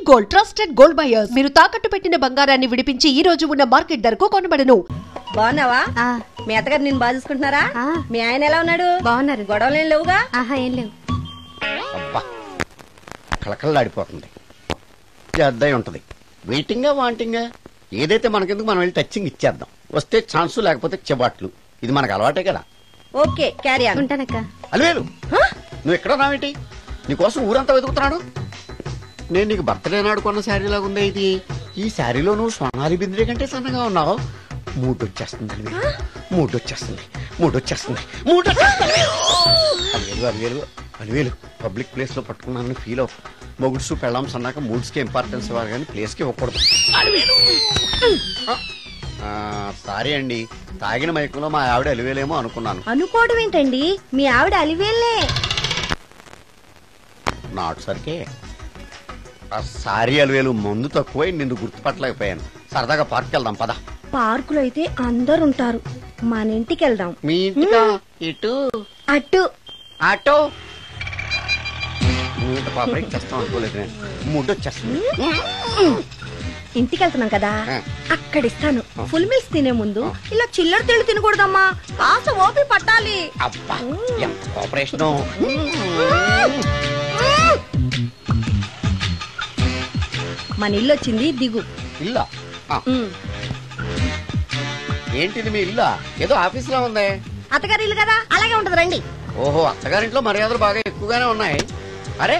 Gold, trusted gold buyers. మీరు తాకట్టు పెట్టిన బంగారాన్ని విడిపించి ఈ రోజు ఉన్న మార్కెట్ ధరకు కొనబడను. బాగున్నావా? మీ అత్తగారు నిన్ను బాగా చూసుకుంటున్నారా? మీ ఆయన ఎలా ఉన్నాడు? బాగున్నారు. గొడవలు ఏం లేవుగా? ఏం లేవు. అబ్బా కళకళలాడిపోతుంది. అద్దయి ఉంటది. వెయిటింగా వాంటింగా ఏదైతే మనకెందుకు మనం వెళ్ళి టచ్చింగ్ ఇచ్చేద్దాం. వస్తే ఛాన్సు లేకపోతే చెబాట్లు. ఇది మనకు అలవాటే కదా. Okay carry on. ఉంటానక్క. అలివేలు నువ్వు ఎక్కడ రావేంటి? నీకోసం ఊరంతా వెతుకుతున్నాడు. నేను నీకు బర్త్డే నాడు కొన్న శారీ లాగా ఉందే ఇది. ఈ శారీలో నువ్వు సోనాలి బింద్రే కంటే సన్నగా ఉన్నావు. మూడొచ్చేస్తుంది అలివేలు, మూడొచ్చేస్తుంది, మూడొచ్చేస్తుంది, మూడొచ్చేస్తుంది. అలివేలు అలివేలు అలివేలు పబ్లిక్ ప్లేస్ లో పట్టుకున్నానని ఫీల్ అవ్వ. మొగుడ్సు పెళ్ళాం సన్నాక మూడ్స్ కి ఇంపార్టెన్స్ ఇవ్వాలి కానీ ప్లేస్ కి ఇవ్వకూడదు. సారీ అండి, తాగిన మైకంలో మా ఆవిడ అలివేలేమో అనుకున్నాను. అనుకోవడం ఏంటండి, మీ ఆవిడ అలివేలే. నాటు సరికే సారీ అలివేలు, మందు తక్కువై నిన్ను గుర్తుపట్టలేకపోయాను. సరదాగా పార్క్ వెళ్దాం పద. పార్కులో అయితే అందరు ఉంటారు, మన ఇంటికి వెళ్దాం. మీ ఇంటికా? ఇటు అటు ఆటో పాప చేస్తాం అనుకోలేదు నేను. మూడు వచ్చేస్తుంది. ఇంటికి వెళ్తున్నాం కదా, అక్కడ ఇస్తాను. ఫుల్ మీల్స్ తినే ముందు ఇలా చిల్లర తెళ్ళు తినకూడదమ్మా, కాస్త ఓపి పట్టాలి. అబ్బా ఎంత కోఆపరేషన్. మన ఇల్లు వచ్చింది, దిగు. ఇల్లా? ఏంటిది మీ ఇల్లా? ఏదో ఆఫీస్ లో ఉంది. అత్తగారి ఇల్లు కదా, అలాగే ఉంటది, రండి. ఓహో, అత్తగారింట్లో మర్యాదలు బాగా ఎక్కువగానే ఉన్నాయి. అరే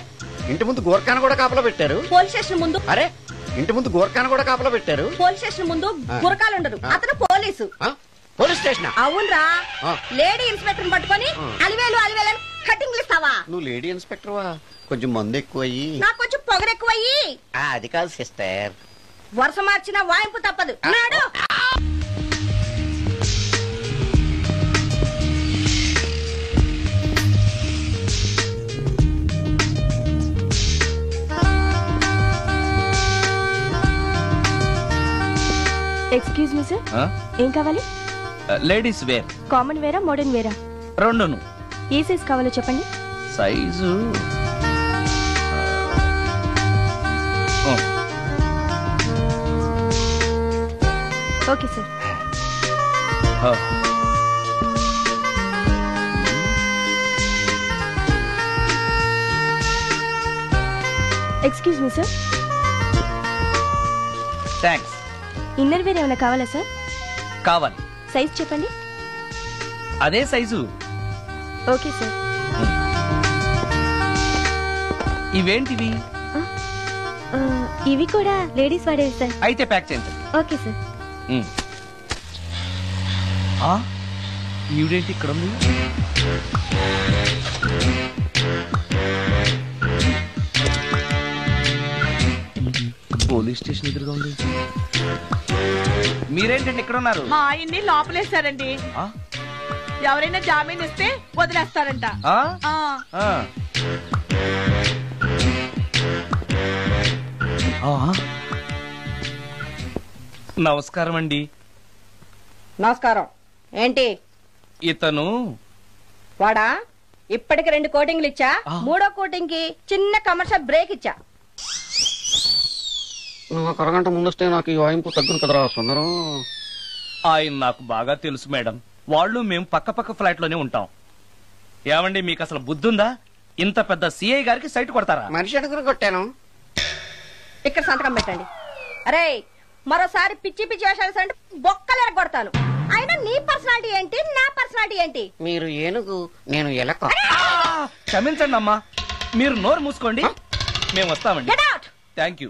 ఇంటి ముందు గోర్ఖాను కూడా కాపలా పెట్టారు. పోలీస్ స్టేషన్ ముందు. అరే ఇంటి ముందు గోర్ఖాను కూడా కాపలా పెట్టారు. పోలీస్ స్టేషన్ ముందు గురకాలు ఉండరు, అతను పోలీసు. Police station? అవునరా. లేడీ ఇన్స్పెక్టర్ పట్టుకొని అలివేలు అలివేలు కటింగ్లు ఇస్తావా? నువ్వు లేడీ ఇన్స్పెక్టర్ వా? కొంచెం మందు ఎక్కువయ్యి, నాకు కొంచెం పొగరు ఎక్కువయ్యి. అది కాదు సిస్టర్, వరుస మార్చిన వాయింపు తప్పదు. నాడు ఎక్స్క్యూజ్ మీ సార్, ఏం కావాలి? Ladies wear. కామన్ వేరా, మోడర్న్ వేరా? రెండును. ఏ సైజ్ కావాలో చెప్పండి. Size okay sir. Excuse me sir, thanks. Inner wear ఏమైనా కావాలా సార్? కావాలి. సైజ్ చెప్పండి. అదే సైజు. Okay sir. ఇవేంటివి? ఇవి కూడా లేడీస్ వాడేవి సార్. అయితే ప్యాక్ చేయండి. Okay sir. ఈవిడేంటి ఇక్కడ ఉంది? పోలీస్ స్టేషన్ ఎదురుగా ఉంది. మీరేంటండి ఇక్కడ ఉన్నారు? మా ఆయన్ని లోపలేస్తారండి. ఎవరైనా జామీన్ ఇస్తే వదిలేస్తారంట. నమస్కారం అండి. నమస్కారం. ఏంటి ఇతను? వాడా? ఇప్పటికి 2 కోటింగ్లు ఇచ్చా, 3వ కోటింగ్ కి చిన్న కమర్షియల్ బ్రేక్ ఇచ్చా. నువ్వు ఒక అరగంట ముందొస్తే నాకు ఈ వాయింపు తగ్గును కదరా సుందరం. ఆయన నాకు బాగా తెలుసు మేడం. వాళ్ళు మేము పక్క పక్క ఫ్లాట్ లోనే ఉంటాం. ఏమండి మీకు అసలు బుద్ధుందా? ఇంత పెద్ద సిఐ గారికి సైట్ కొడతారా? మనిషి అడుగురు కొట్టాను. ఇక్కడ సంతకం పెట్టండి. అరే మరోసారి పిచ్చి పిచ్చి వేషాలు అంటే బొక్కలు కొడతాను. అయినా నీ పర్సనాలిటీ ఏంటి, నా పర్సనాలిటీ ఏంటి? మీరు ఏనుగు, నేను ఎలక. క్షమించండి అమ్మా, మీరు నోరు మూసుకోండి, మేము వస్తామండి. Thank you.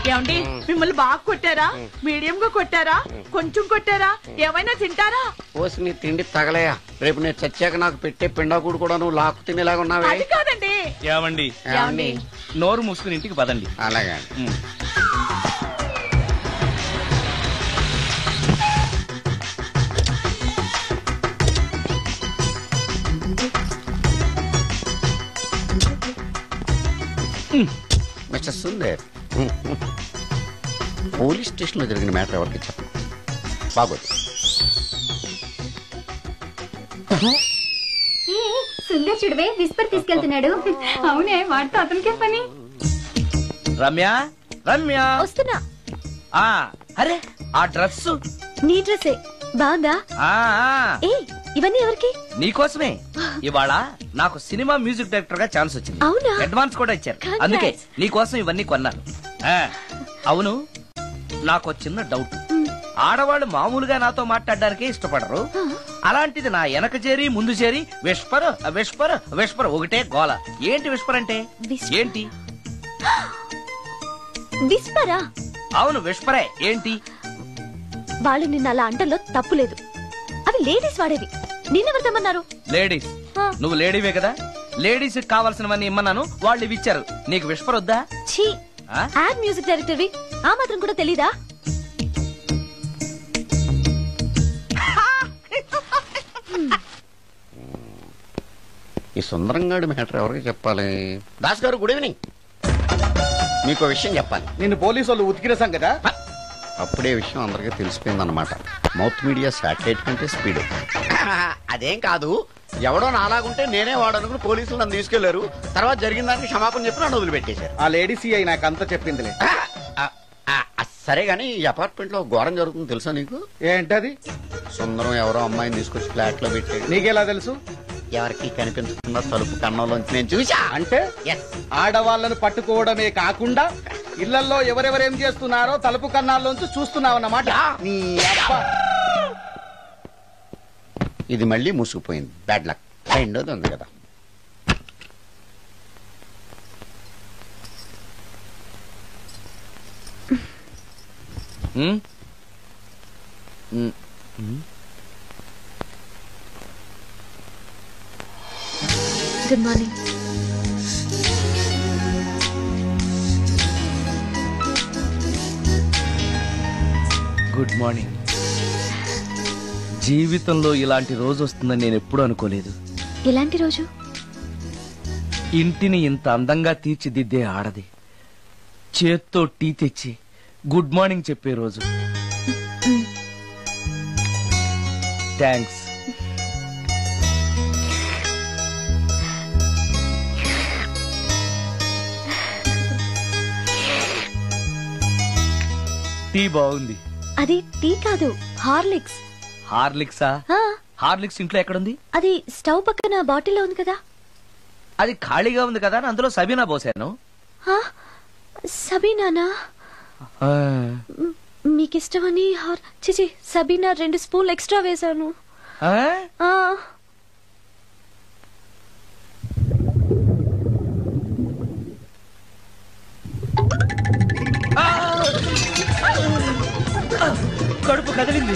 ఏమండి మిమ్మల్ని బాగా కొట్టారా, మీడియం గా కొట్టారా, కొంచెం కొట్టారా, ఏమైనా తింటారా? పోసి నీ తిండి తగలయా. రేపు నేను చచ్చాక నాకు పెట్టే పిండాకుడు కూడా నువ్వు లాక్కు తినేలాగా ఉన్నావే. అది కాదండి. ఏమండి నోరు మూసుకుని ఇంటికి పదండి. అలాగే. మిస్టర్ సుందర్, పోలీస్ స్టేషన్ లో జరిగిన మ్యాటర్ ఎవరికి చెప్పండి. బాగోదు. సుందర్ చూడవే విస్పర్ తీసుకెళ్తున్నాడు. అవునే, వాడితో అతనికే పని. రమ్య రమ్య వస్తున్నా. అరే ఆ డ్రెస్ నీ డ్రెస్సే బాగుందా? ఏ ఇవన్నీ ఎవరికి? నీకోసమే. ఇవాళ నాకు సినిమా మ్యూజిక్ డైరెక్టర్ గా ఛాన్స్ వచ్చింది. అవునా? అడ్వాన్స్ కూడా ఇచ్చారు. అందుకే నీకోసం ఇవన్నీ కొన్నాను. అవును, నాకు చిన్న డౌట్. ఆడవాళ్ళు మామూలుగా నాతో మాట్లాడడానికే ఇష్టపడరు. అలాంటిది నా వెనక చేరి ముందు చేరి విస్పర్ విస్పర్ విస్పర్ ఒకటే గోల. ఏంటి విస్పర్ అంటే? ఏంటి విస్పరా? అవును విస్పరే. ఏంటి? వాళ్ళు నిన్న అలా అంటలో తప్పులేదు. అవి లేడీస్ వాడేవి. నిన్నెవరు తెమ్మన్నారు? లేడీస్. నువ్వు లేడీవే కదా. లేడీస్ కావాల్సినవన్నీ ఇమ్మన్నాను, వాళ్ళు ఇవి ఇచ్చారు. నీకు విస్పర్ వద్దా? ఛీ, యాడ్ మ్యూజిక్ డైరెక్టర్వి, ఆ మాత్రం కూడా తెలీదా? ఈ సుందరంగాడి మ్యాటర్ ఎవరికి చెప్పాలి? దాస్ గారు గుడ్ ఈవినింగ్. మీకు విషయం చెప్పాలి. నిన్ను పోలీసు వాళ్ళు ఉతికిరేసాం కదా. అప్పుడే విషయం అందరికీ తెలిసిపోయిందన్నమాట. మౌత్ మీడియా శాటిలైట్ కంటే స్పీడ్. అదేం కాదు, ఎవడో నాలాగుంటే నేనే వాడనుకుని పోలీసులు నన్ను తీసుకెళ్లారు. తర్వాత జరిగిన దానికి క్షమాపణ చెప్పి నన్ను వదిలిపెట్టేశారు. ఆ లేడీ సిఐ నాకు అంతా చెప్పిందిలే. సరే గానీ ఈ అపార్ట్మెంట్ లో ఘోరం జరుగుతుంది తెలుసా నీకు? ఏంటది? సుందరం ఎవరో అమ్మాయిని తీసుకొచ్చి ఫ్లాట్ లో పెట్టాడు. నీకెలా తెలుసు? ఎవరికి కనిపించకుండా తలుపు కన్నంలోంచి నేను చూసా. అంటే ఆడవాళ్లను పట్టుకోవడమే కాకుండా ఇళ్లలో ఎవరెవరేం చేస్తున్నారో తలుపు కన్నాల్లోంచి చూస్తున్నావన్నమాట. నీ అబ్బా. ఇది మళ్ళీ మూసుకుపోయింది. Bad luck. రెండోది ఉంది కదా. Good morning. Good morning. జీవితంలో ఇలాంటి రోజు వస్తుందని నేను ఎప్పుడూ అనుకోలేదు. ఎలాంటి రోజు? ఇంటిని ఇంత అందంగా తీర్చిదిద్దే ఆడది చేత్తో టీ తెచ్చి గుడ్ మార్నింగ్ చెప్పే రోజు. థ్యాంక్స్. టీ బాగుంది. అది టీ కాదు, హార్లిక్స్. హార్లిక్సా? హార్లిక్స్ ఇంట్లో ఎక్కడుంది? అది స్టవ్ పక్కన బాటిల్లో ఉంది కదా. అది ఖాళీగా ఉంది కదా, అందులో సబీనా పోసాను. సబీనానా? మీకిష్టమని చిచి సబీనా 2 స్పూన్లు ఎక్స్ట్రా వేశాను. కడుపు కదిలింది.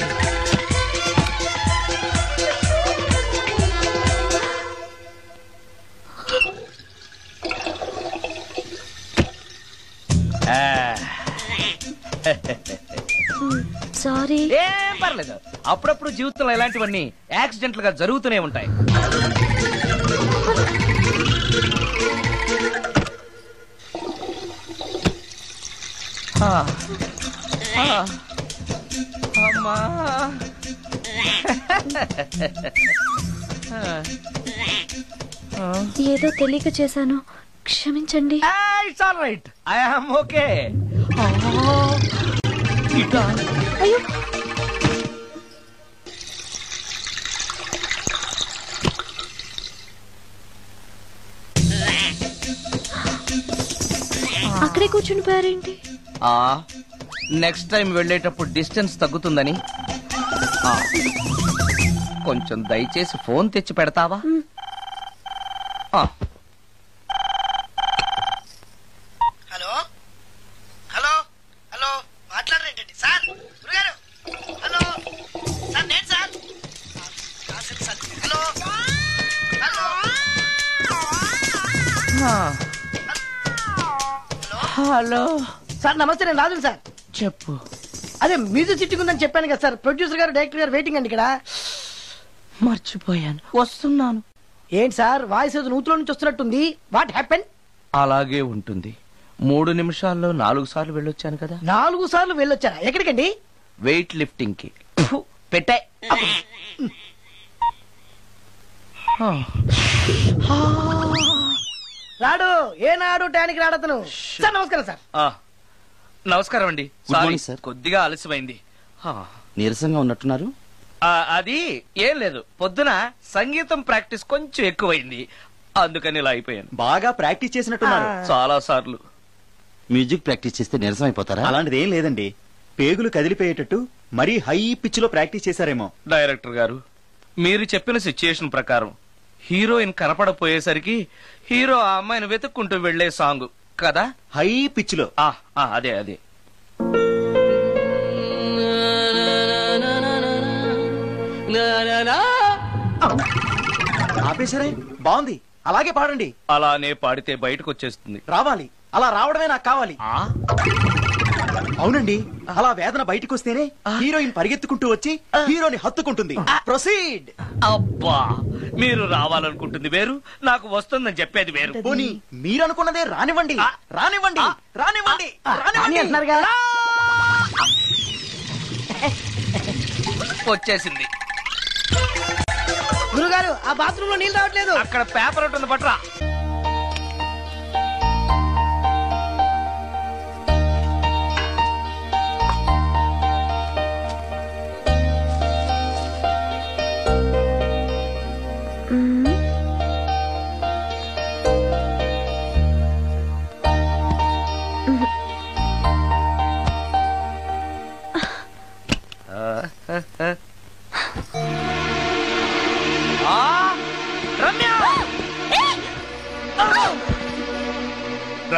సారీ. ఏం పర్లేదు. అప్పుడప్పుడు జీవితంలో ఇలాంటివన్నీ యాక్సిడెంట్లు గా జరుగుతూనే ఉంటాయి. అమ్మా ఏదో తెలియక చేశాను, క్షమించండి. It's all right. I am okay. అయ్యో, అక్కడే కూర్చుని పోయారేంటి? నెక్స్ట్ టైం వెళ్ళేటప్పుడు డిస్టెన్స్ తగ్గుతుందని. కొంచెం దయచేసి ఫోన్ తెచ్చి పెడతావా? హలో హలో హలో, మాట్లాడరేంటండి సార్? గురుగారు హలో సార్, నేను sir. Hello hello hello sir, నమస్తే. నేను రాజు సార్. చెప్పు. అదే మ్యూజిక్ సిట్టింగ్ ఉందని చెప్పాను కదా సార్. ప్రొడ్యూసర్ గారు, డైరెక్టర్ గారు వెయిటింగ్ అండి ఇక్కడ. మర్చిపోయాను, వస్తున్నాను. ఏంటి సార్, వాయిస్ ఏదో నూతులో నుంచి వస్తున్నట్టుంది. What happen? అలాగే ఉంటుంది. 3 నిమిషాల్లో 4 సార్లు వెళ్ళొచ్చాను కదా. 4 సార్లు వెళ్ళొచ్చారా? ఎక్కడికండి? వెయిట్ లిఫ్టింగ్ కి. పెట్టే. రాడు ఏనాడు టానికి రాడతను. సార్ నమస్కారం సార్. నమస్కారం అండి. Morning sir. కొద్దిగా ఆలస్యమైంది. నీరసంగా ఉన్నట్టున్నారు. అది ఏం లేదు, పొద్దున సంగీతం ప్రాక్టీస్ కొంచెం ఎక్కువైంది, అందుకని ఇలా అయిపోయాను. బాగా ప్రాక్టీస్ చేసినట్టున్నారు. చాలా సార్లు. మ్యూజిక్ ప్రాక్టీస్ చేస్తే నీరసం అయిపోతారా? అలాంటిది ఏం లేదండి, పేగులు కదిలిపోయేటట్టు మరీ హై పిచ్ లో ప్రాక్టీస్ చేశారేమో. డైరెక్టర్ గారు, మీరు చెప్పిన సిచ్యుయేషన్ ప్రకారం హీరోయిన్ కనపడపోయేసరికి హీరో ఆ అమ్మాయిని వెతుక్కుంటూ వెళ్లే సాంగ్ కదా, హై పిచ్ లో. అదే అదే. ఆపేశారే, బాగుంది, అలాగే పాడండి. అలానే పాడితే బయటకు వచ్చేస్తుంది. రావాలి, అలా రావడమే నాకు కావాలి. అవునండి, అలా వేదన బయటకు వస్తేనే హీరోయిన్ పరిగెత్తుకుంటూ వచ్చి హీరోని హత్తుకుంటుంది. ప్రొసీడ్. అబ్బా, మీరు రావాలనుకుంటుంది వేరు, నాకు వస్తుందని చెప్పేది వేరు. పోనీ మీరనుకున్నదే రానివ్వండి, రానివ్వండి, రానివ్వండి, రానివ్వండి. వచ్చేసింది. గురుగారు ఆ బాత్రూమ్ లో నీళ్ళు రావట్లేదు. అక్కడ పేపర్ ఉంటుంది, పట్రా.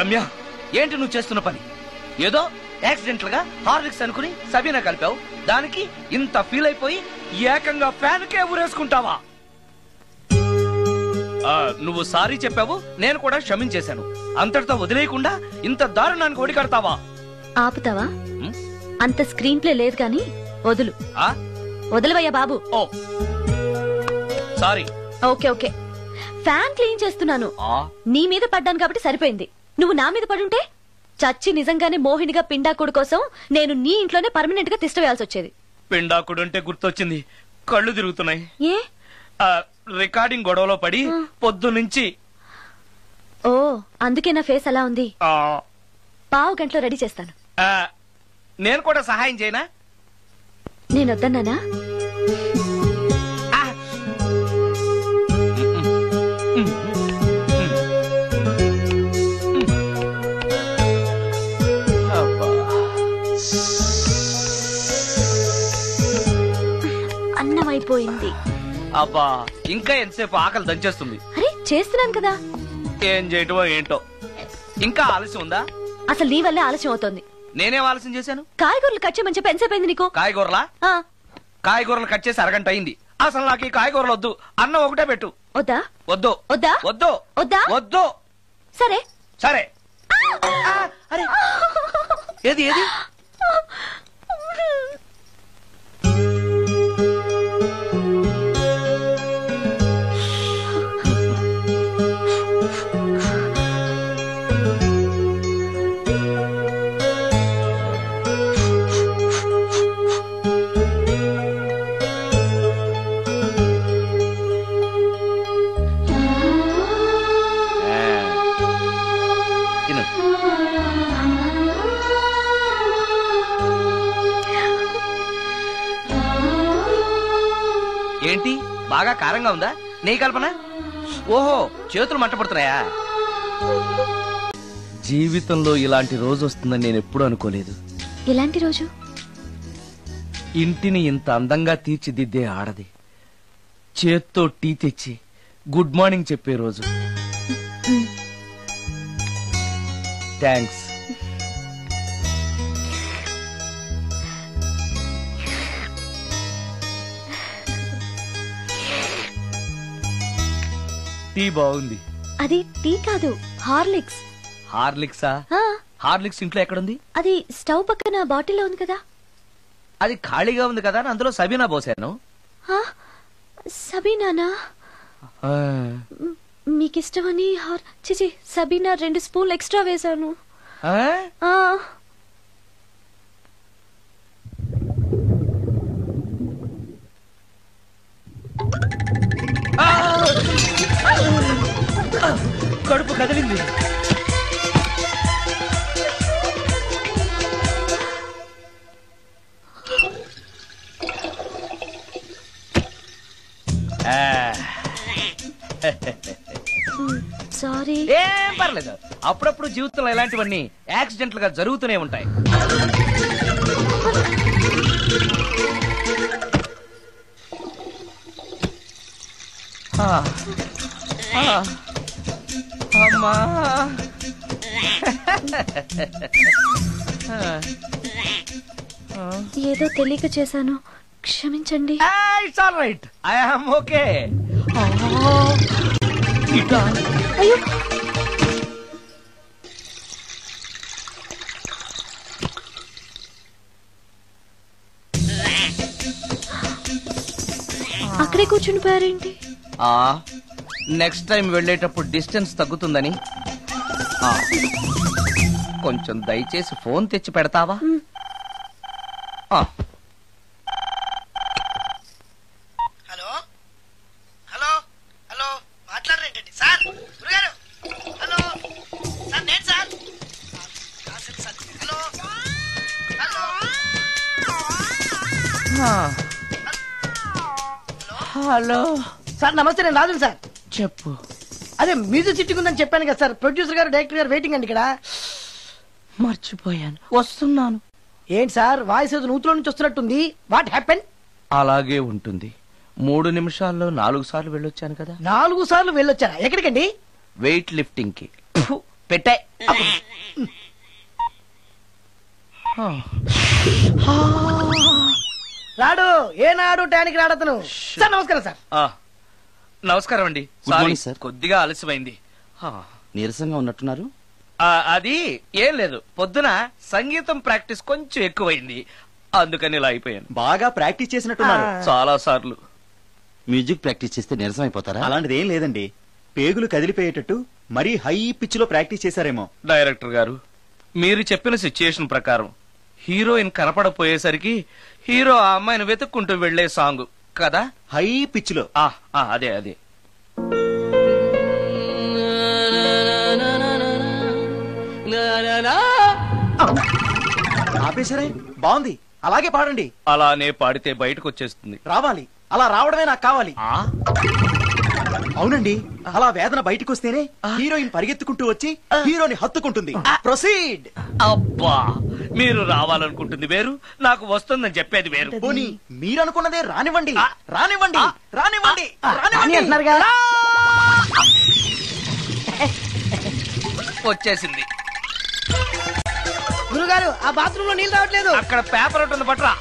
రమ్య, ఏంటి నువ్వు చేస్తున్న పని? ఏదో యాక్సిడెంటల్ గా హార్లిక్స్ అనుకుని సబీనా కలిపావు, దానికి ఇంత ఫీల్ అయిపోయి ఏకంగా ఫ్యాన్ కే ఊరేసుకుంటావా? నువ్వు సారీ చెప్పావు, నేను కూడా క్షమించేశాను. అంతటితో వదిలేయకుండా ఇంత దారుణానికి ఒడికడతావా? ఆపుతావా? అంత స్క్రీన్ ప్లే లేదు కానీ వదులు. వదలవయ్యా బాబు. Oh sorry. Okay okay, fan clean చేస్తున్నాను. నీ మీద పడ్డాను కాబట్టి సరిపోయింది. నువ్వు నా మీద పడుంటే చచ్చి నిజంగానే మోహినిగా పిండాకుడు కోసం నేను నీ ఇంట్లోనే పర్మనెంట్ గా తిష్ట వేయాల్సి వచ్చేది. పిండాకుడు అంటే గుర్తొచ్చింది, కళ్ళు తిరుగుతున్నాయి. ఏ? రికార్డింగ్ గొడవలో పడి పొద్దు నుంచి. ఓ, అందుకే నా ఫేస్ అలా ఉంది. పావు గంటలో రెడీ చేస్తాను. నేను కూడా సహాయం చేయనా? నేను వద్దన్నానా? అన్నం అయిపోయింది. అబ్బా, ఇంకా ఎంతసేపు? ఆకలి దంచేస్తుంది. అరే చేస్తున్నాను కదా. ఏం చేయటమో ఏంటో, ఇంకా ఆలస్యం ఉందా? అసలు నీ వల్లే ఆలస్యం అవుతోంది. నేనేం ఆలస్యం చేశాను? కాయగూరలు కట్ చేయమని చెప్పి ఎంతసేపు అయింది నీకు? కాయగూరలా? కాయగూరలు కట్ చేసి అరగంట అయింది. అసలు నాకు ఈ కాయగూరలు వద్దు, అన్నం ఒకటే పెట్టు. వద్దా? వద్దు వద్దా? వద్దు వద్దా? వద్దు. సరే సరే. అరే, ఏది ఏది? ఏంటి, బాగా కారంగా ఉందా? నీ కల్పన? ఓహో, చేతులు మంట పడుతున్నాయా? జీవితంలో ఇలాంటి రోజు వస్తుందని నేను ఎప్పుడూ అనుకోలేదు. ఎలాంటి రోజు? ఇంటిని ఇంత అందంగా తీర్చిదిద్దే ఆడది చేత్తో టీ తెచ్చి గుడ్ మార్నింగ్ చెప్పే రోజు. థ్యాంక్స్. టీ బాగుంది. అది టీ కాదు, హార్లిక్స్. హార్లిక్సా? హార్లిక్స్ ఇంట్లో ఎక్కడుంది? అది స్టవ్ పక్కన బాటిల్లో ఉంది కదా. అది ఖాళీగా ఉంది కదా, అందులో సబీనా పోసాను. సబీనానా? మీకిష్టమని చిచి సబీనా 2 స్పూన్లు ఎక్స్ట్రా వేశాను. కడుపు కదిలింది. సారీ. ఏం పర్లేదు, అప్పుడప్పుడు జీవితంలో ఇలాంటివన్నీ యాక్సిడెంట్లుగా జరుగుతూనే ఉంటాయి. అమ్మా ఏదో తెలియక చేశాను, క్షమించండి. It's all right, I am okay. అయ్యో, అక్కడే కూర్చుని పోయారేంటి? నెక్స్ట్ టైం వెళ్ళేటప్పుడు డిస్టెన్స్ తగ్గుతుందని. కొంచెం దయచేసి ఫోన్ తెచ్చి పెడతావా? హలో హలో హలో మాట్లాడరేంటండి సార్? గురుగారు హలో సార్, నేను sir. Hello hello hello sir, నమస్తే. నేను రాజు సార్. చెప్పు. అదే మ్యూజిక్ సిట్టింగ్ ఉందని చెప్పాను కదా సార్. ప్రొడ్యూసర్ గారు, డైరెక్టర్ గారు వెయిటింగ్ అండి ఇక్కడ. మర్చిపోయాను, వస్తున్నాను. ఏంటి సార్, వాయిస్ ఏదో నూతులో నుంచి వస్తున్నట్టుంది. What happen? అలాగే ఉంటుంది. 3 నిమిషాల్లో 4 సార్లు వెళ్ళొచ్చాను కదా. 4 సార్లు వెళ్ళొచ్చారా? ఎక్కడికండి? వెయిట్ లిఫ్టింగ్ కి. పెట్టే. రాడు ఏనాడు టానికి రాడతను. సార్ నమస్కారం సార్. నమస్కారం అండి. Good morning sir. కొద్దిగా ఆలస్యమైంది. నీరసంగా ఉన్నట్టున్నారు. అది ఏం లేదు, పొద్దున సంగీతం ప్రాక్టీస్ కొంచెం ఎక్కువైంది, అందుకని ఇలా అయిపోయాను. బాగా ప్రాక్టీస్ చేసినట్టున్నారు. చాలా సార్లు. మ్యూజిక్ ప్రాక్టీస్ చేస్తే నీరసం అయిపోతారా? అలాంటిది ఏం లేదండి, పేగులు కదిలిపోయేటట్టు మరీ హై పిచ్ లో ప్రాక్టీస్ చేశారేమో. డైరెక్టర్ గారు, మీరు చెప్పిన సిచ్యుయేషన్ ప్రకారం హీరోయిన్ కనపడపోయేసరికి హీరో ఆ అమ్మాయిని వెతుక్కుంటూ వెళ్లే సాంగ్ కదా. హై పిచ్ లో. అదే అదే. ఆపేశారే, బాగుంది, అలాగే పాడండి. అలానే పాడితే బయటకు వచ్చేస్తుంది. రావాలి, అలా రావడమే నాకు కావాలి. అవునండి, అలా వేదన బయటకు వస్తేనే హీరోయిన్ పరిగెత్తుకుంటూ వచ్చి హీరోని హత్తుకుంటుంది. ప్రొసీడ్. అబ్బా, మీరు రావాలనుకుంటుంది వేరు, నాకు వస్తుందని చెప్పేది వేరు. పోనీ మీరు అనుకున్నదే రానివ్వండి, రానివ్వండి, రానివ్వండి, రానివ్వండి అంటున్నారుగా. వచ్చేసింది. గురుగారు, ఆ బాత్రూమ్ లో నీళ్ళు రావట్లేదు. అక్కడ పేపర్ ఉంటుంది, పట్రా.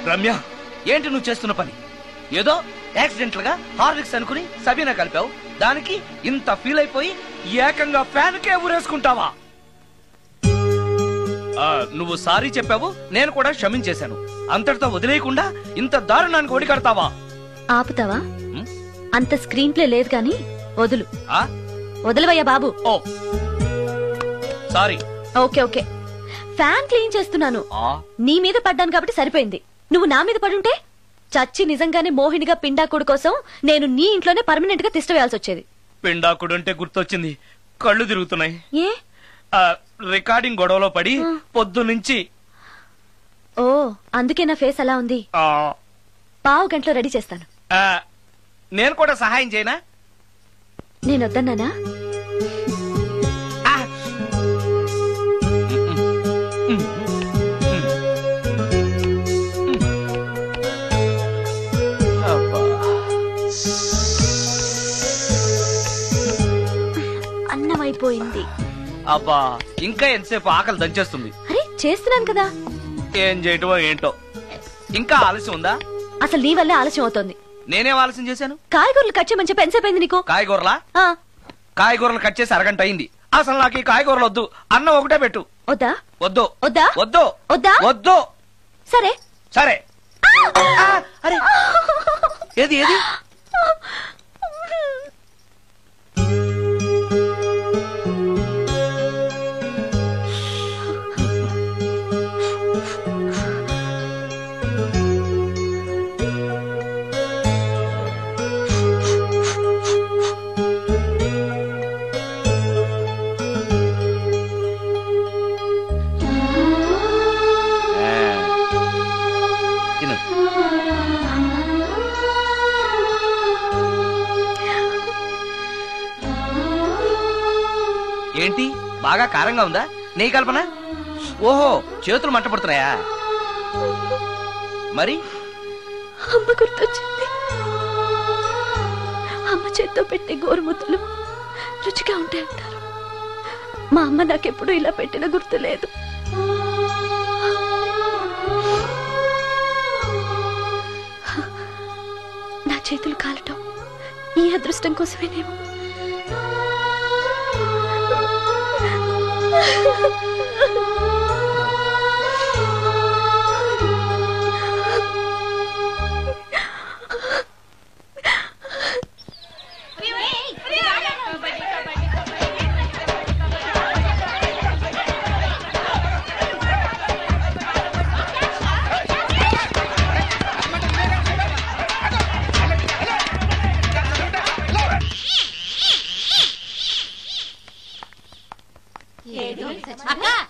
రమ్య, ఏంటి నువ్వు చేస్తున్న పని? ఏదో యాక్సిడెంటల్ గా హార్లిక్స్ అనుకుని సబీనా కలిపావు, దానికి ఇంత ఫీల్ అయిపోయి ఏకంగా ఫ్యాన్ కే ఊరేసుకుంటావా? నువ్వు సారీ చెప్పావు, నేను కూడా క్షమించేశాను. అంతటితో వదిలేయకుండా ఇంత దారుణానికి ఒడికడతావా? ఆపుతావా? అంత స్క్రీన్ ప్లే లేదు కానీ వదులు. ఆ? వదలవయ్యా బాబు. Oh sorry. Okay okay. Fan clean చేస్తున్నాను, నీ మీద పడ్డాను కాబట్టి సరిపోయింది. నువ్వు నా మీద పడుంటే చచ్చి నిజంగానే మోహినిగా పిండాకుడు కోసం నేను నీ ఇంట్లోనే పర్మనెంట్ గా తిష్టవేయాల్సి వచ్చేది. పిండాకుడు అంటే గుర్తొచ్చింది, కళ్ళు తిరుగుతున్నాయి. ఏ? రికార్డింగ్ గొడవలో పడి పొద్దు నుంచి. ఓ, అందుకే నా ఫేస్ అలా ఉంది. పావు గంటలో రెడీ చేస్తాను. నేను కూడా సహాయం చేయనా? నేను వద్దన్నానా? అన్నం అయిపోయింది. అబ్బా, ఇంకా ఎంతసేపు? ఆకలి దంచేస్తుంది. అరే చేస్తున్నాను కదా. ఏం చేయటమో ఏంటో, ఇంకా ఆలస్యం ఉందా? అసలు నీ వల్లే ఆలస్యం అవుతోంది. నేనేం ఆలస్యం చేశాను? కాయగూరలు కట్ చేయమని చెప్పి ఎంతసేపు అయింది నీకు? కాయగూరలా? కాయగూరలు కట్ చేసి అరగంట అయింది. అసలు నాకు ఈ కాయగూరలు వద్దు, అన్నం ఒకటే పెట్టు. వద్దా? వద్దు వద్దా? వద్దు వద్దా? వద్దు. సరే సరే. అరే ఏది ఏది? ఏంటి బాగా కారంగా ఉందా? నెయ్యి కల్పన? ఓహో, చేతులు మంట పడుతున్నాయా? మరి అమ్మ గుర్తొచ్చింది. అమ్మ చేత్తో పెట్టే గోరుముద్దలు రుచిగా ఉంటాయంటారు. మా అమ్మ నాకెప్పుడు ఇలా పెట్టిన గుర్తు లేదు. నా చేతులు కాలటం ఈ అదృష్టం కోసమేనేమో.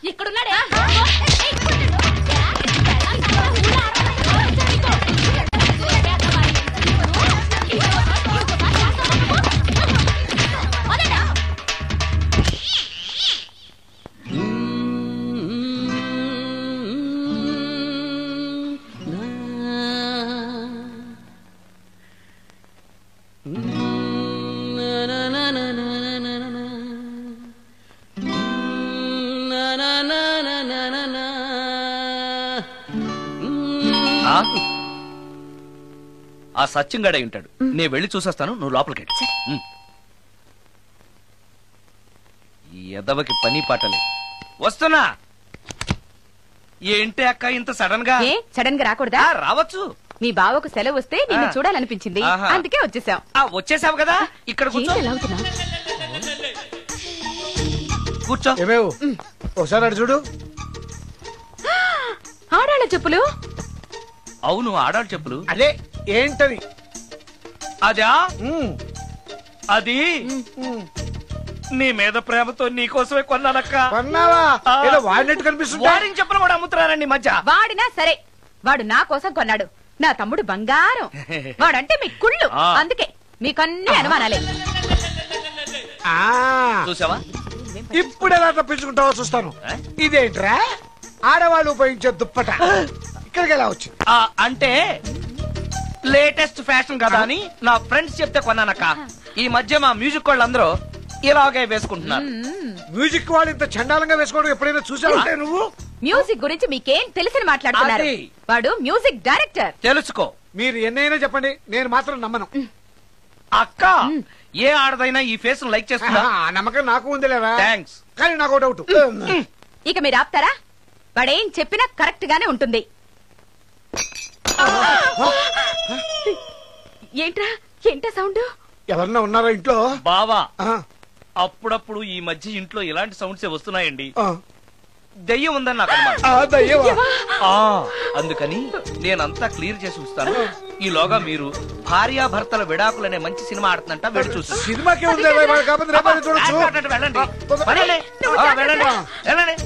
ఇక్కడున్నాడే. ఆ సత్యంగాడై ఉంటాడు. నేను వెళ్ళి చూసేస్తాను, నువ్వు లోపలికి. ఈ ఎదవకి పని పాటలేదు. వస్తున్నా. ఏంటి అక్క ఇంత సడన్ గా? సడన్ గా రాకూడదా? రావచ్చు. మీ బావకు సెలవు వస్తే నిన్ను చూడాలనిపించింది, అందుకే వచ్చేసాం. వచ్చేసావు కదా, ఇక్కడ కూర్చో. కూర్చో. ఒకసారి అటు చూడు. ఆడాళ్ళ చెప్పులు. అవును, ఆడాళ్ళ చెప్పులు. అదే ఏంటది? అదా అది నీ మీద ప్రేమతో నీకోసమే కొన్నానక్క. కొన్నావా? ఏదో వాడినట్టు కనిపిస్తుంది. వాడిని చెప్పులు కూడా అమ్ముతున్నారండి మధ్య. వాడినా సరే, వాడు నా కోసం కొన్నాడు. నా తమ్ముడు బంగారం. వాడంటే మీ కుళ్ళు, అందుకే మీకన్నీ అనుమానాలే. చూసావా? ఇప్పుడు ఎలా తప్పించుకుంటావో చూస్తాను. ఇదేంట్రా? ఆడవాళ్ళు ఉపయోగించే దుప్పట ఇక్కడికి ఎలా వచ్చింది? అంటే లేటెస్ట్ ఫ్యాషన్ కదా అని నా ఫ్రెండ్స్ చెప్తే కొన్నానక్క. ఈ మధ్య మా మ్యూజిక్ వాళ్ళందరూ ఇలాగే వేసుకుంటున్నారు. మ్యూజిక్ వాళ్ళు ఇంత చండాలంగా వేసుకోవడం ఎప్పుడైనా చూసావా నువ్వు? మ్యూజిక్ గురించి మీకేం తెలిసిన మాట్లాడుతున్నారు? వాడు మ్యూజిక్ డైరెక్టర్. తెలుసుకో. మీరు ఎన్నైనా చెప్పండి, నేను మాత్రం నమ్మను. అక్క, ఏ ఆడదైనా ఈ ఫేస్ లైక్ చేస్తున్నా? నమ్మకం నాకు ఉంది లేదా? థ్యాంక్స్. కానీ నాకు డౌట్. ఇక మీరు ఆపుతారా? వాడేం చెప్పినా కరెక్ట్ గానే ఉంటుంది. ఏంటా సౌండ్? ఎవరన్నా ఉన్నారా ఇంట్లో? బావా, అప్పుడప్పుడు ఈ మధ్య ఇంట్లో ఇలాంటి సౌండ్స్ వస్తున్నాయండి. దెయ్యం ఉందని నాకు అనుమానం. అందుకని నేనంతా క్లియర్ చేసి ఉంచుతాను. ఈలోగా మీరు భార్యాభర్తల విడాకులనే మంచి సినిమా ఆడుతుందంట, వెళ్ళి చూసి. సినిమాకి వెళ్ళండి వెళ్ళండి వెళ్ళండి.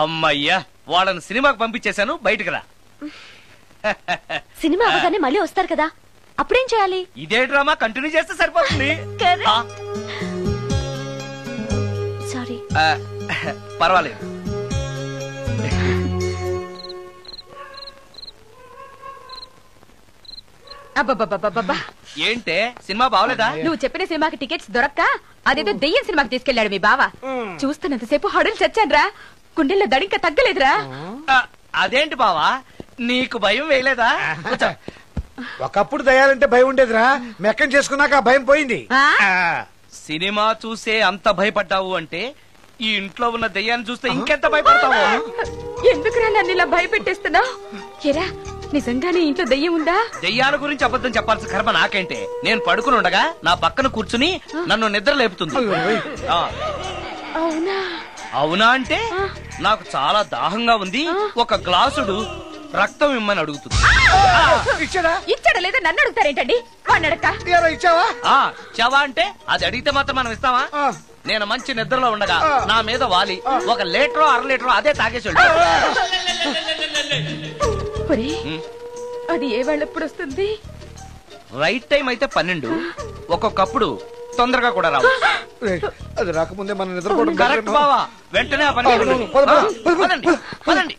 అమ్మయ్యా, వాళ్ళని సినిమాకి పంపించేశాను. బయటకు రా. సినిమా అవగానే మళ్ళీ వస్తారు కదా, అప్పుడేం చేయాలి? ఇదే డ్రామా కంటిన్యూ చేస్తే సరిపోతుంది. సారీ. పర్వాలేదు. అబ్బబ్బబ్బబ్బబ్బా, ఏంటే సినిమా బాగలేదా? నువ్వు చెప్పిన సినిమాకి టికెట్స్ దొరక్క అదేదో దెయ్యం సినిమాకి తీసుకెళ్లాడు మీ బావ. చూస్తున్నంతసేపు హడులు చచ్చాన్రా, గుండెల్లో దడింక తగ్గలేదురా. అదేంటి బావా నీకు భయం వేయలేదా? ఒకప్పుడు దయ్యాలంటే భయం ఉండేదిరా, మెక్కం చేసుకున్నాక ఆ భయం పోయింది. సినిమా చూసే అంత భయపడ్డావు అంటే ఈ ఇంట్లో ఉన్న దెయ్యాన్ని చూస్తే ఇంకెంత భయపడతావు? ఎందుకురా నన్ను ఇలా భయపెట్టేస్తున్నావు? ఎరా నిజంగానే ఇంట్లో దెయ్యం ఉందా? దెయ్యాల గురించి అబద్ధం చెప్పాల్సిన కర్మ నాకేంటే? నేను పడుకుని ఉండగా నా పక్కన కూర్చుని నన్ను నిద్ర లేపుతుంది. అవునా? అవునా అంటే నాకు చాలా దాహంగా ఉంది, ఒక గ్లాసుడు రక్తం ఇమ్మని అడుగుతుంది. ఇచ్చాడా లేదా నన్ను అడుగుతారేంటండి? చవా అంటే అది అడిగితే మాత్రం మనం ఇస్తావా? నేను మంచి నిద్రలో ఉండగా నా మీద వాలి 1 లీటరో 1/2 లీటరో అదే తాగేసి అది ఏ వాళ్ళెప్పుడు వస్తుంది? రైట్ టైం అయితే 12, ఒక్కొక్కప్పుడు తొందరగా కూడా రావు. అది రాకముందే మన నిద్రపోవడం కరెక్ట్ బావా, వెంటనే ఆ పని పదండి పదండి.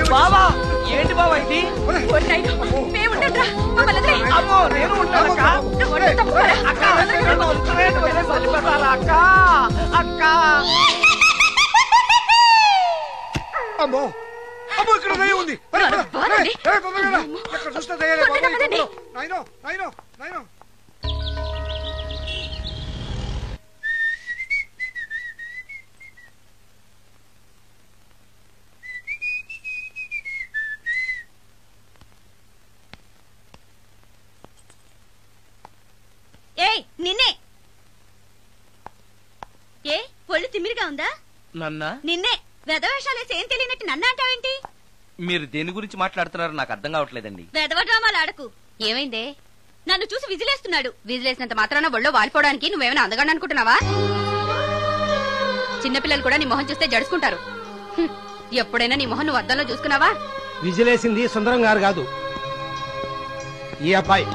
బావా ఏంటి బావా ఇది? అమ్మో నేను ఉంటానక్క. అమ్మో అమ్మో ఇక్కడ దయ్యం ఉంది. ఎక్కడ చూస్తే దయ్యాలే బాబు. నాయనో నాయనో నాయనో. ఏయ్ నిన్నే. ఏ ఒళ్ళు తిమ్మిరిగా ఉందా? నన్నా? నిన్నే. వెధవేషాలేసి ఏం తెలియనట్టు నన్ను అంటావేంటి? మీరు దేని గురించి మాట్లాడుతున్నారో నాకు అర్థం కావట్లేదండి. వెధవ డ్రామాలు ఆడకు. ఏమైందే? నన్ను చూసి విజిలేస్తున్నాడు. విజిలేసినంత మాత్రాన ఒళ్ళో వాలిపోవడానికి నువ్వేమైనా అందగాడు అనుకుంటున్నావా? చిన్నపిల్లలు కూడా నీ మొహం చూస్తే జడుచుకుంటారు. ఎప్పుడైనా నీ మొహం నువ్వు అద్దంలో చూసుకున్నావా? విజిలేసింది సుందరం గారు కాదు, ఈ అబ్బాయి.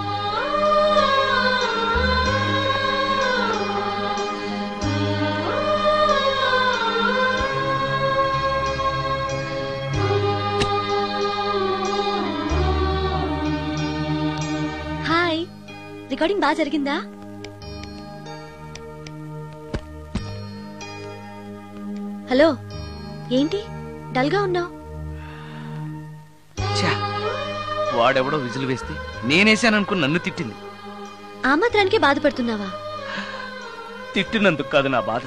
హాయ్, రికార్డింగ్ బాగా జరిగిందా? హలో, ఏంటి డల్ గా ఉన్నావు? వాడెవడో విజిల్ వేస్తే నేనేసాననుకుని నన్ను తిట్టింది. ఆ మాత్రానికే బాధపడుతున్నావా? తిట్టినందుకు కాదు నా బాధ,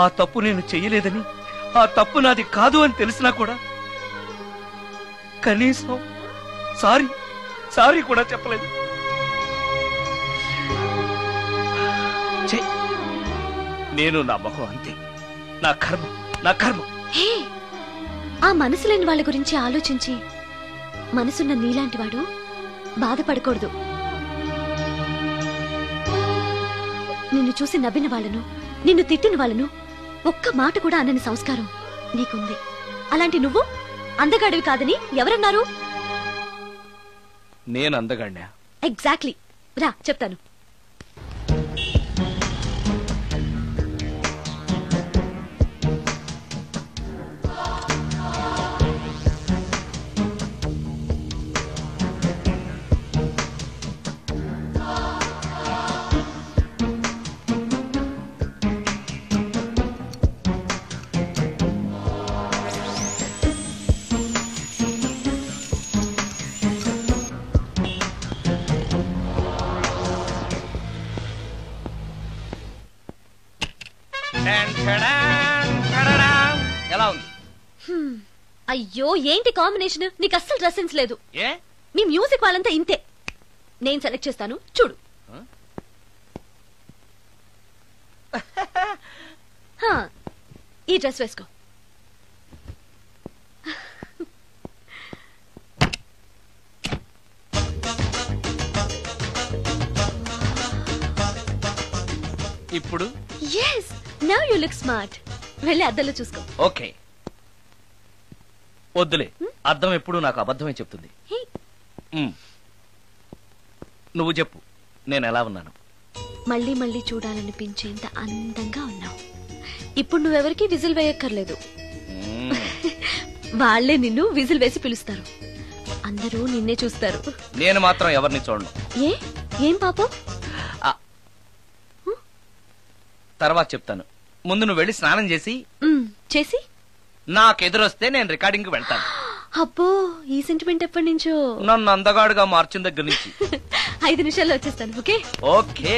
ఆ తప్పు నేను చెయ్యలేదని, ఆ తప్పు నాది కాదు అని తెలిసినా కూడా కనీసం సారీ సారీ కూడా చెప్పలేదు. నేను నా మొహం అంతే, నా కర్మ నా కర్మ. హే, ఆ మనసు లేని వాళ్ళ గురించి ఆలోచించి మనసున్న నీలాంటి వాడు బాధపడకూడదు. నిన్ను చూసి నవ్విన వాళ్ళను, నిన్ను తిట్టిన వాళ్ళను ఒక్క మాట కూడా అనని సంస్కారం నీకుంది. అలాంటి నువ్వు అందగాడివి కాదని ఎవరన్నారు? నేను అందగాడినా? ఎగ్జాక్ట్లీ. రా చెప్తాను. ఎలా ఉంది? అయ్యో, ఏంటి కాంబినేషన్? నీకు అస్సలు డ్రెస్ సెన్స్ లేదు. ఏ? మీ మ్యూజిక్ వాళ్ళంతా ఇంతే. నేను సెలెక్ట్ చేస్తాను, చూడు. ఈ డ్రెస్ వేసుకో. ఇప్పుడు yes, now you look smart. వెళ్ళి అద్దంలో చూసుకో. ఓకే. వద్దులే, అర్థం ఎప్పుడు నాకు అబద్ధమే చెప్తుంది. నువ్వు చెప్పు, నేను ఎలా ఉన్నాను? మళ్ళీ మళ్ళీ చూడాలనిపించేంత అందంగా ఉన్నావు. ఇప్పుడు నువ్వెవరికి విజిల్ వేయక్కర్లేదు. వాళ్లే నిన్ను విజిల్ వేసి పిలుస్తారు. అందరూ నిన్నే చూస్తారు. నేను మాత్రం ఎవరిని చూడను. ఏం పాపం? తర్వాత చెప్తాను. ముందు నువ్వు వెళ్ళి స్నానం చేసి నాకెదురొస్తే నేను రికార్డింగ్ వెళ్తాను. అబ్బో, ఈ సెంటిమెంట్ ఎప్పటి నుంచో? నన్ను అందగాడుగా మార్చిన దగ్గర నుంచి. 5 నిమిషాల్లో వచ్చేస్తాను. Okay okay.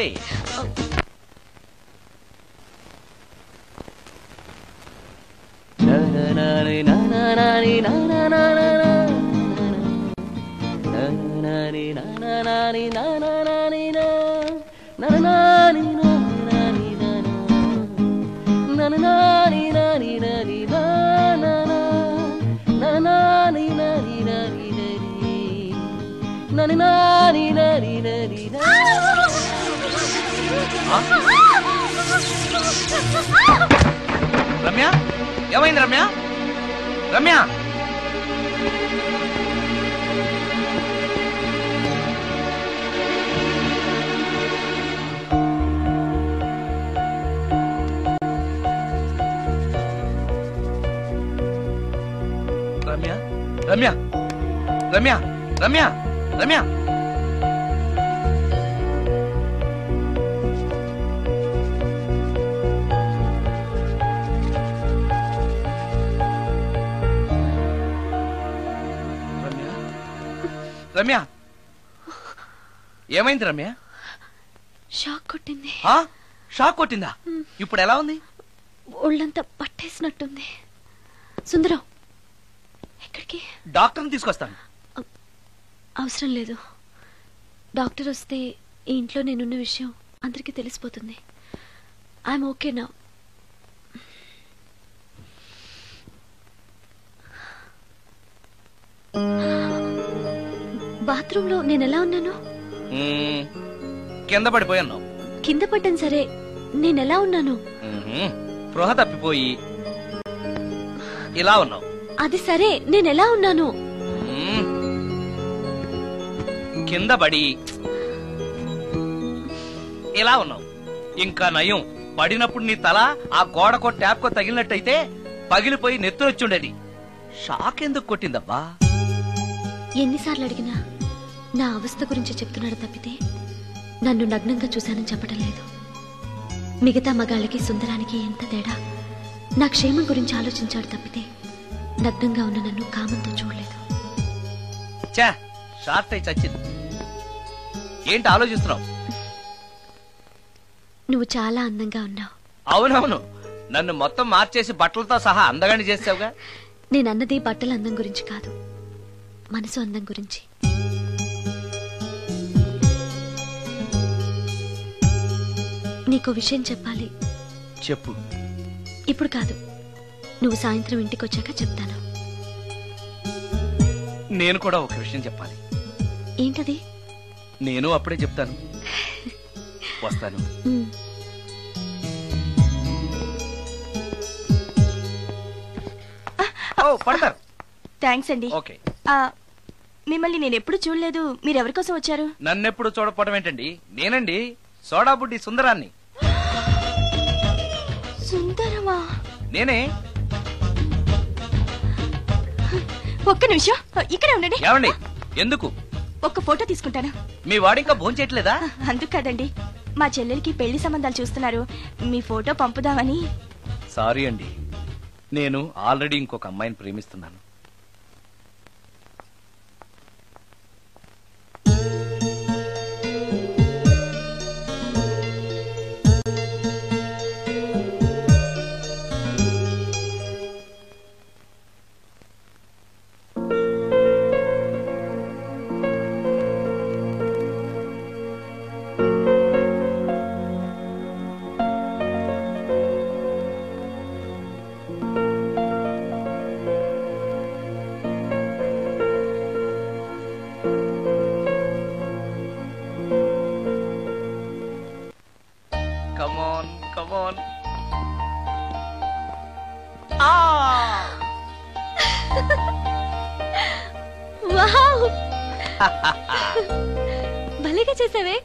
రమ్య, ఏమైంది రమ్య? రమ్య, రమ్య, రమ్య, రమ్య, రమ్య, రమ్య. రమ్య, ఏమైంది రమ్య? షాక్ కొట్టింది. షాక్ కొట్టిందా? ఇప్పుడు ఎలా ఉంది? ఒళ్ళంతా పట్టేసినట్టుంది. సుందరం, ఎక్కడికి? డాక్టర్ని తీసుకొస్తాను. అవసరం లేదు. డాక్టర్ వస్తే ఈ ఇంట్లో నేనున్న విషయం అందరికీ తెలిసిపోతుంది. I'm okay now. బాత్రూమ్ లో నేను ఎలా ఉన్నాను? కింద పడిపోయాను. కింద పడ్డాను సరే, నేను ఎలా ఉన్నాను? స్పృహ తప్పిపోయి ఇలా ఉన్నావు. అది సరే, నేను ఎలా ఉన్నాను? కింద పడి ఇలా ఉన్నావు. ఇంకా నయం, పడినప్పుడు నీ తల ఆ గోడకో ట్యాప్కో తగిలినట్టయితే పగిలిపోయి నెత్తురొచ్చుండేది. షాక్ ఎందుకు కొట్టిందబ్బా? ఎన్నిసార్లు అడిగినా నా అవస్థ గురించి చెప్తున్నాడు తప్పితే నన్ను నగ్నంగా చూశానని చెప్పడం లేదు. మిగతా మగాళ్ళకి సుందరానికి ఎంత తేడా. నా క్షేమం గురించి ఆలోచించాడు తప్పితే నగ్నంగా ఉన్న నన్ను కామంతో చూడలేదు. షార్ట్ అయి చచ్చింది. ఏంటి ఆలోచిస్తున్నావు? నువ్వు చాలా అందంగా ఉన్నావు. అవునవును, నన్ను మొత్తం మార్చేసి బట్టలతో సహా అందగాని చేసావుగా. నేనన్నది బట్టల అందం గురించి కాదు, మనసు అందం గురించి. నీకో విషయం చెప్పాలి. చెప్పు. ఇప్పుడు కాదు, నువ్వు సాయంత్రం ఇంటికి వచ్చాక చెప్తాను. నేను కూడా ఒక విషయం చెప్పాలి. ఏంటది? నేను అప్పుడే చెప్తాను. వస్తాను. పడతారు. థ్యాంక్స్ అండి. ఓకే. మిమ్మల్ని నేను ఎప్పుడు చూడలేదు. మీరెవరి కోసం వచ్చారు? నన్నెప్పుడు చూడకపోవడం ఏంటండి? నేనండి, సోడా బుడ్డి సుందరాన్ని. సుందరమా? నేనే. ఒక్క నిమిషం ఇక్కడే ఉండండి. ఏమండి? ఎందుకు? ఒక్క ఫోటో తీసుకుంటాను. మీ వాడింకా భోంచేయట్లేదా? అందుకు కాదండి, మా చెల్లెలికి పెళ్లి సంబంధాలు చూస్తున్నారు. మీ ఫోటో పంపుదామని. సారీ అండి, నేను ఆల్రెడీ ఇంకొక అమ్మాయిని ప్రేమిస్తున్నాను. భలేగా చేసావే,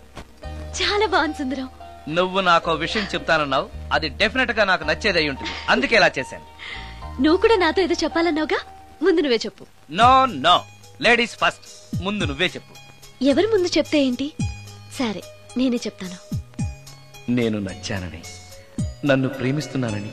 చాలా బాగుంది సుందరం. నువ్వు నాకు విషయం చెప్తానన్నావు, అది డెఫినెట్ గా నాకు నచ్చేది అయి ఉంటుంది, అందుకే ఇలా చేశాను. నువ్వు కూడా నాతో ఏదో చెప్పాలన్నావుగా, ముందు నువ్వే చెప్పు. నో నో, లేడీస్ ఫస్ట్, ముందు నువ్వే చెప్పు. ఎవరు ముందు చెప్తే ఏంటి? సరే నేనే చెప్తాను. నేను నచ్చానని, నన్ను ప్రేమిస్తున్నానని